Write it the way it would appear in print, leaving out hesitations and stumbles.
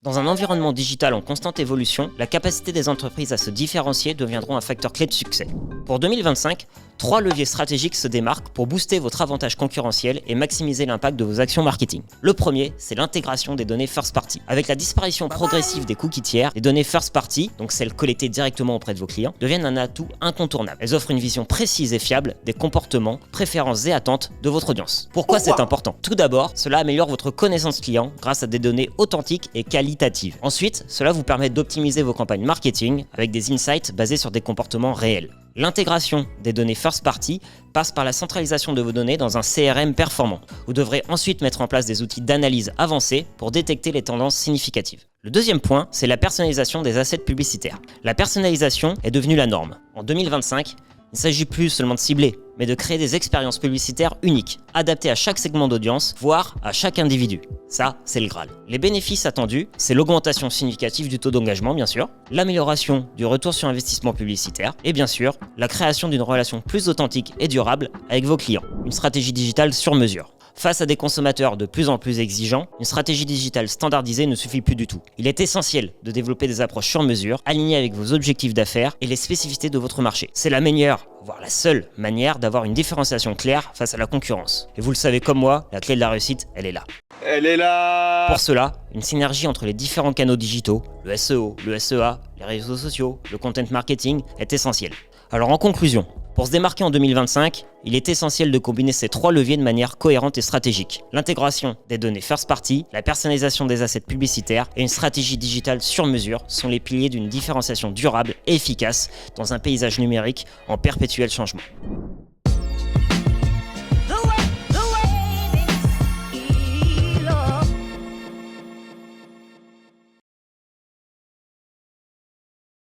Dans un environnement digital en constante évolution, la capacité des entreprises à se différencier deviendront un facteur clé de succès. Pour 2025, 3 leviers stratégiques se démarquent pour booster votre avantage concurrentiel et maximiser l'impact de vos actions marketing. Le premier, c'est l'intégration des données first party. Avec la disparition progressive des cookies tiers, les données first party, donc celles collectées directement auprès de vos clients, deviennent un atout incontournable. Elles offrent une vision précise et fiable des comportements, préférences et attentes de votre audience. Pourquoi c'est important? Tout d'abord, cela améliore votre connaissance client grâce à des données authentiques et qualitatives. Ensuite, cela vous permet d'optimiser vos campagnes marketing avec des insights basés sur des comportements réels. L'intégration des données first party passe par la centralisation de vos données dans un CRM performant. Vous devrez ensuite mettre en place des outils d'analyse avancés pour détecter les tendances significatives. Le deuxième point, c'est la personnalisation des assets publicitaires. La personnalisation est devenue la norme. En 2025, il ne s'agit plus seulement de cibler, mais de créer des expériences publicitaires uniques, adaptées à chaque segment d'audience, voire à chaque individu. Ça, c'est le Graal. Les bénéfices attendus, c'est l'augmentation significative du taux d'engagement, bien sûr, l'amélioration du retour sur investissement publicitaire, et bien sûr, la création d'une relation plus authentique et durable avec vos clients. Une stratégie digitale sur mesure. Face à des consommateurs de plus en plus exigeants, une stratégie digitale standardisée ne suffit plus du tout. Il est essentiel de développer des approches sur mesure, alignées avec vos objectifs d'affaires et les spécificités de votre marché. C'est la meilleure, voire la seule manière d'avoir une différenciation claire face à la concurrence. Et vous le savez comme moi, la clé de la réussite, elle est là. Elle est là! Pour cela, une synergie entre les différents canaux digitaux, le SEO, le SEA, les réseaux sociaux, le content marketing, est essentielle. Alors en conclusion, pour se démarquer en 2025, il est essentiel de combiner ces 3 leviers de manière cohérente et stratégique. L'intégration des données first party, la personnalisation des assets publicitaires et une stratégie digitale sur mesure sont les piliers d'une différenciation durable et efficace dans un paysage numérique en perpétuel changement.